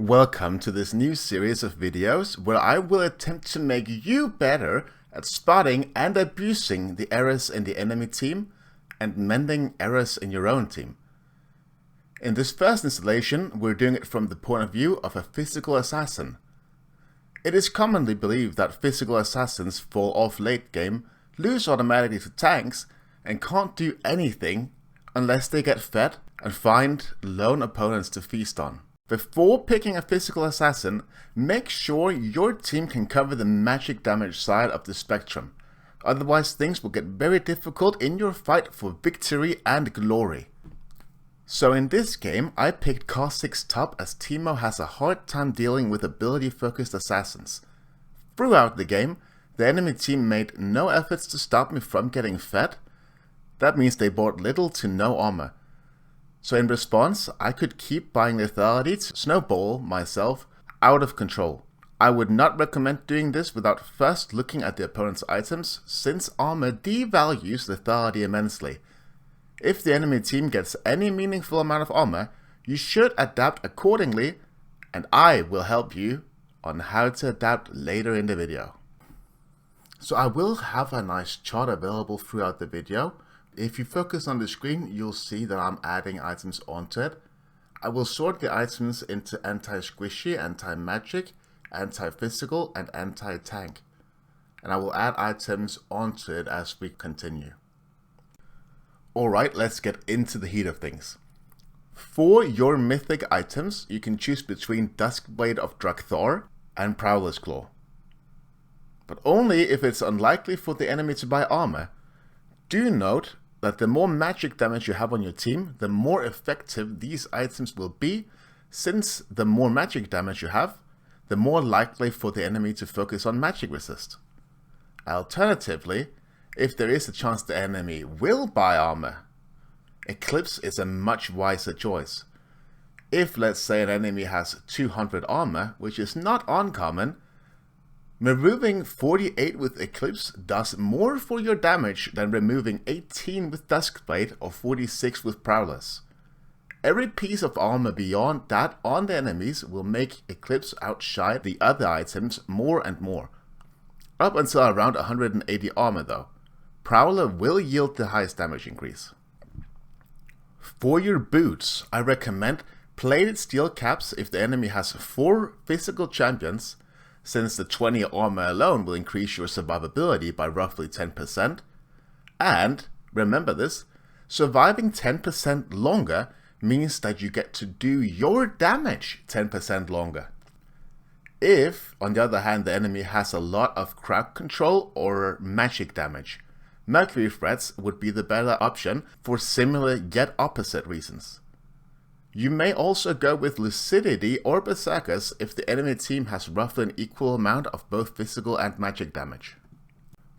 Welcome to this new series of videos where I will attempt to make you better at spotting and abusing the errors in the enemy team and mending errors in your own team. In this first installation, we're doing it from the point of view of a physical assassin. It is commonly believed that physical assassins fall off late game, lose automatically to tanks, and can't do anything unless they get fed and find lone opponents to feast on. Before picking a physical assassin, make sure your team can cover the magic damage side of the spectrum. Otherwise things will get very difficult in your fight for victory and glory. So in this game, I picked Kha'Zix top as Teemo has a hard time dealing with ability focused assassins. Throughout the game, the enemy team made no efforts to stop me from getting fed. That means they bought little to no armor. So in response, I could keep buying lethality to snowball myself out of control. I would not recommend doing this without first looking at the opponent's items, since armor devalues lethality immensely. If the enemy team gets any meaningful amount of armor, you should adapt accordingly, and I will help you on how to adapt later in the video. So I will have a nice chart available throughout the video. If you focus on the screen, you'll see that I'm adding items onto it. I will sort the items into anti-squishy, anti-magic, anti-physical, and anti-tank. And I will add items onto it as we continue. Alright, let's get into the heat of things. For your mythic items, you can choose between Duskblade of Drakthar and Prowler's Claw. But only if it's unlikely for the enemy to buy armor. Do note that the more magic damage you have on your team, the more effective these items will be, since the more magic damage you have, the more likely for the enemy to focus on magic resist. Alternatively, if there is a chance the enemy will buy armor, Eclipse is a much wiser choice. If, let's say, an enemy has 200 armor, which is not uncommon, removing 48 with Eclipse does more for your damage than removing 18 with Duskblade or 46 with Prowlers. Every piece of armor beyond that on the enemies will make Eclipse outshine the other items more and more. Up until around 180 armor though, Prowler will yield the highest damage increase. For your boots, I recommend plated steel caps if the enemy has 4 physical champions, since the 20 armor alone will increase your survivability by roughly 10%. And, remember this, surviving 10% longer means that you get to do your damage 10% longer. If, on the other hand, the enemy has a lot of crowd control or magic damage, Mercury Threads would be the better option for similar yet opposite reasons. You may also go with Lucidity or Berserkers if the enemy team has roughly an equal amount of both physical and magic damage.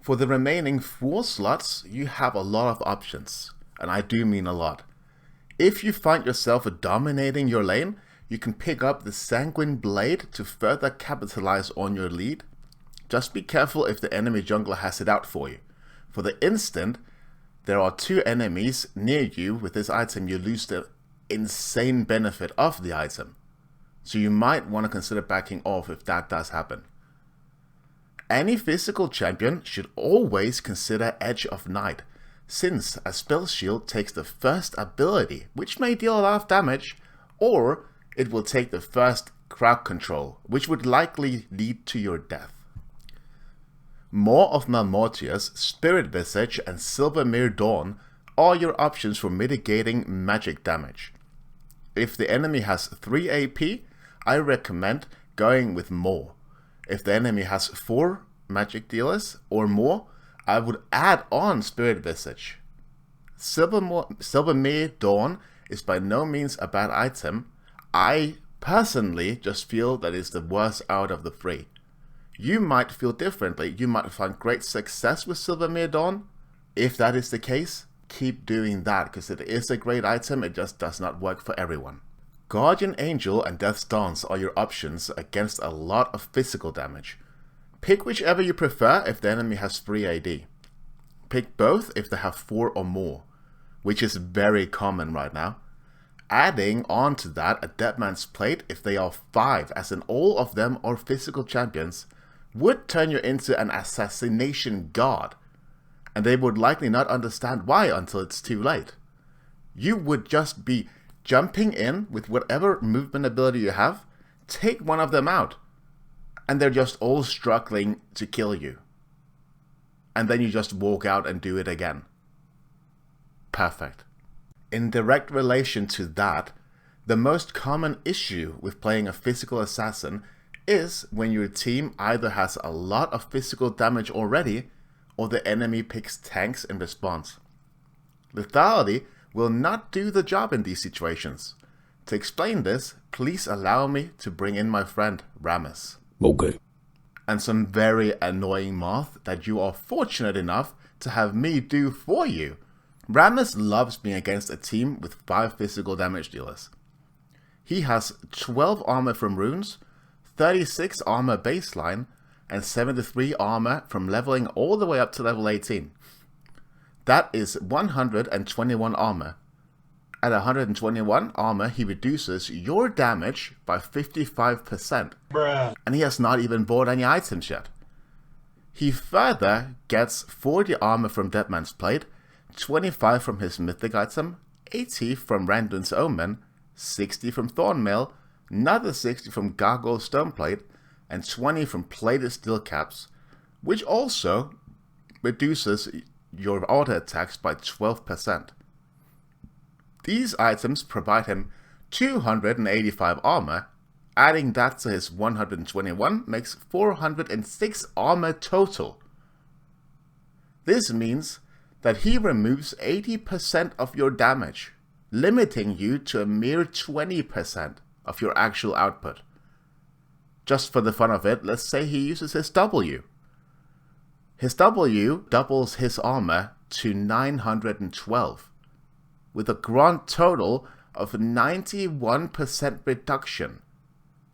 For the remaining 4 slots, you have a lot of options, and I do mean a lot. If you find yourself dominating your lane, you can pick up the Sanguine Blade to further capitalize on your lead. Just be careful if the enemy jungler has it out for you. For the instant there are 2 enemies near you with this item, you lose the insane benefit of the item, so you might want to consider backing off if that does happen. Any physical champion should always consider Edge of Night, since a spell shield takes the first ability, which may deal a lot of damage, or it will take the first crowd control, which would likely lead to your death. Maw of Malmortius, Spirit Visage, and Silvermere Dawn are your options for mitigating magic damage. If the enemy has 3 AP, I recommend going with Maw. If the enemy has 4 magic dealers or more, I would add on Spirit Visage. Silvermere Dawn is by no means a bad item. I personally just feel that it's the worst out of the 3. You might feel differently. You might find great success with Silvermere Dawn. If that is the case, keep doing that, because it is a great item, it just does not work for everyone. Guardian Angel and Death's Dance are your options against a lot of physical damage. Pick whichever you prefer if the enemy has 3 AD. Pick both if they have 4 or more, which is very common right now. adding on to that a Deadman's Plate if they are 5, as in all of them are physical champions, would turn you into an assassination god, and they would likely not understand why until it's too late. You would just be jumping in with whatever movement ability you have, take one of them out, and they're just all struggling to kill you. And then you just walk out and do it again. Perfect. In direct relation to that, the most common issue with playing a physical assassin is when your team either has a lot of physical damage already, or the enemy picks tanks in response. Lethality will not do the job in these situations. To explain this, please allow me to bring in my friend Rammus. Okay. And some very annoying math that you are fortunate enough to have me do for you. Rammus loves being against a team with 5 physical damage dealers. He has 12 armor from runes, 36 armor baseline, and 73 armor from leveling all the way up to level 18. That is 121 armor. At 121 armor, he reduces your damage by 55%. Bruh. And he has not even bought any items yet. He further gets 40 armor from Deadman's Plate, 25 from his mythic item, 80 from Randuin's Omen, 60 from Thornmail, another 60 from Gargoyle's Stoneplate, and 20 from Plated Steel Caps, which also reduces your auto attacks by 12%. These items provide him 285 armor. Adding that to his 121 makes 406 armor total. This means that he removes 80% of your damage, limiting you to a mere 20% of your actual output. Just for the fun of it, let's say he uses his W. His W doubles his armor to 912, with a grand total of 91% reduction.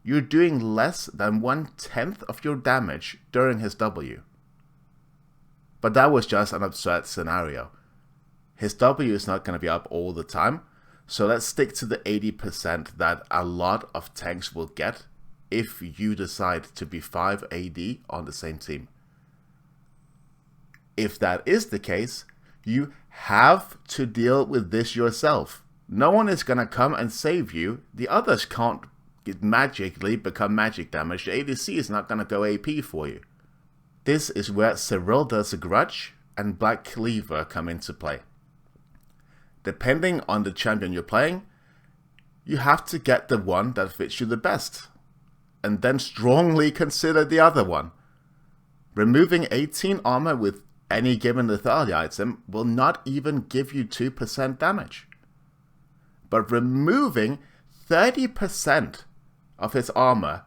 You're doing less than 1/10 of your damage during his W. But that was just an absurd scenario. His W is not going to be up all the time, so let's stick to the 80% that a lot of tanks will get if you decide to be 5 AD on the same team. If that is the case, you have to deal with this yourself. No one is going to come and save you. The others can't magically become magic damage. The ADC is not going to go AP for you. This is where Serylda's Grudge and Black Cleaver come into play. Depending on the champion you're playing, you have to get the one that fits you the best, and then strongly consider the other one. Removing 18 armor with any given lethality item will not even give you 2% damage. But removing 30% of his armor,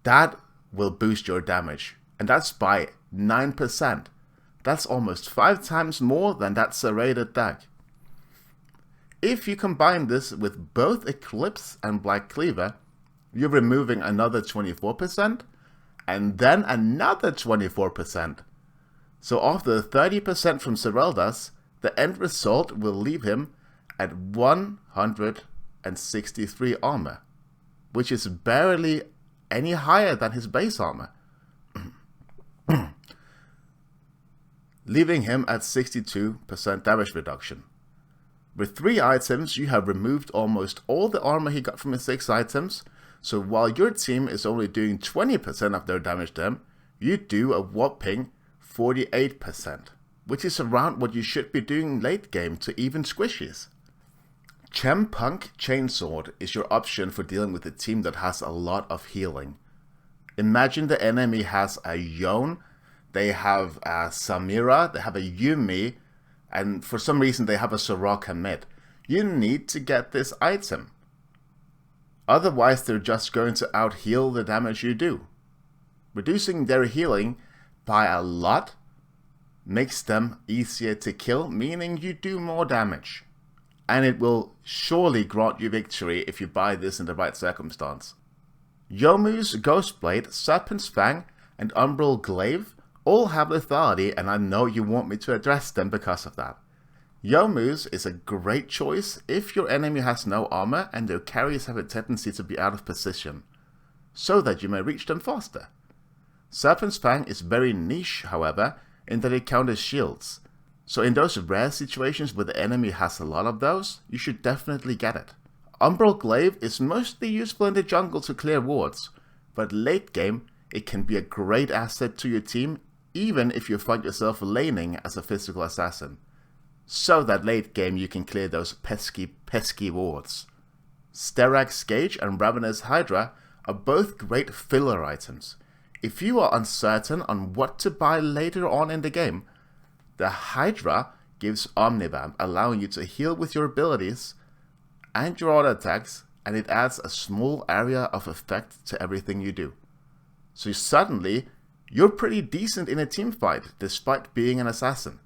that will boost your damage. And that's by 9%. That's almost 5 times more than that serrated deck. If you combine this with both Eclipse and Black Cleaver, you're removing another 24%, and then another 24%. So after the 30% from Serylda's, the end result will leave him at 163 armor, which is barely any higher than his base armor, leaving him at 62% damage reduction. With 3 items, you have removed almost all the armor he got from his 6 items, so while your team is only doing 20% of their damage to him, you do a whopping 48%, which is around what you should be doing late game to even squishies. Chempunk Chainsword is your option for dealing with a team that has a lot of healing. Imagine the enemy has a Yone, they have a Samira, they have a Yuumi, and for some reason they have a Soraka mid. You need to get this item. Otherwise they're just going to out-heal the damage you do. Reducing their healing by a lot makes them easier to kill, meaning you do more damage. And it will surely grant you victory if you buy this in the right circumstance. Youmuu's Ghostblade, Serpent's Fang, and Umbral Glaive all have lethality, and I know you want me to address them because of that. Youmuu's is a great choice if your enemy has no armor and their carries have a tendency to be out of position, so that you may reach them faster. Serpent's Fang is very niche, however, in that it counters shields, so in those rare situations where the enemy has a lot of those, you should definitely get it. Umbral Glaive is mostly useful in the jungle to clear wards, but late game it can be a great asset to your team even if you find yourself laning as a physical assassin, so that late game you can clear those pesky wards. Sterak's Gage and Ravenous Hydra are both great filler items. If you are uncertain on what to buy later on in the game, the Hydra gives Omnivamp, allowing you to heal with your abilities and your auto attacks, and it adds a small area of effect to everything you do. So suddenly, you're pretty decent in a team fight despite being an assassin.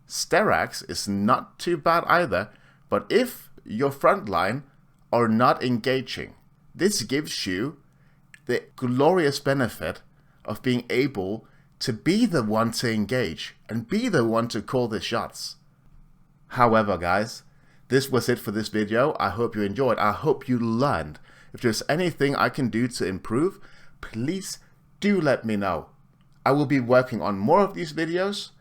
Sterak's is not too bad either, but if your front line are not engaging, this gives you the glorious benefit of being able to be the one to engage and be the one to call the shots. However, guys, this was it for this video. I hope you enjoyed. I hope you learned. If there's anything I can do to improve, please do let me know. I will be working on more of these videos.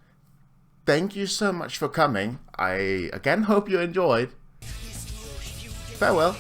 Thank you so much for coming. I again hope you enjoyed. Farewell.